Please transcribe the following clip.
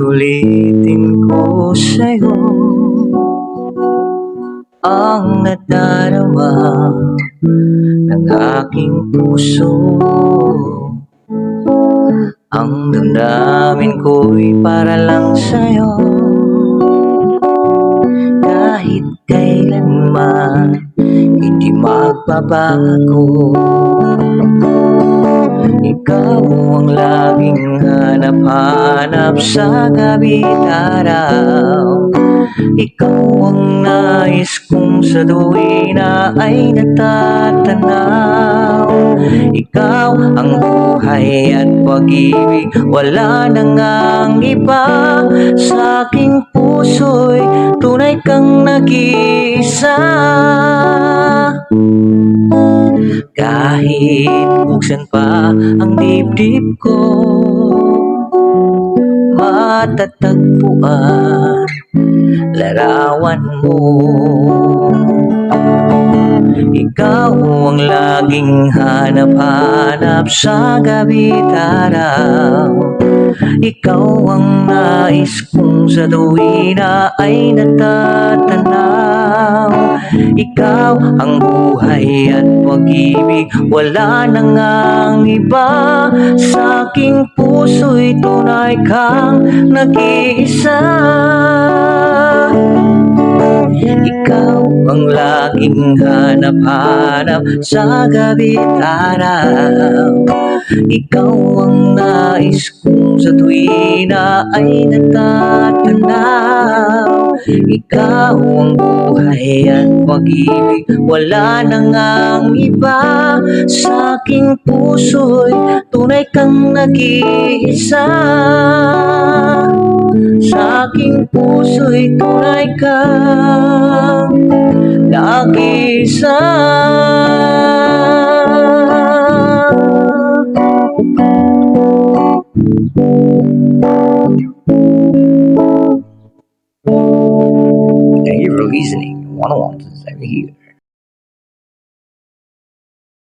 Susulitin ko sa'yo ang nadarama ng aking puso. Ang damdamin ko'y para lang sa'yo, kahit kailanman hindi magbabago. Ikaw ang laging hanap-hanap sa gabi't araw. Ikaw ang nais kong sa tuwina ay natatanaw. Ikaw ang buhay at pag-ibig, wala nang ang iba. Sa aking puso'y tunay kang nag-iisa. Kahit buksan pa ang dibdib ko, matatagpuan larawan mo. Ikaw ang laging hanap-hanap sa gabi't araw. Ikaw ang nais kong sa tuwina ay natatanaw. Ikaw ang buhay at pag-ibig, wala nang ang iba. Sa aking puso'y tunay kang nag-iisa. Ikaw ang laging hanap-hanap sa gabi't araw. Ikaw ang nais kong sa tuwina ay natatanaw. Ikaw ang buhay at pag-ibig, wala nang ang iba. Sa aking puso'y tunay kang nag-iisa. Sa aking puso'y tunay kang nag-iisa. Thank you for listening. 101 over here.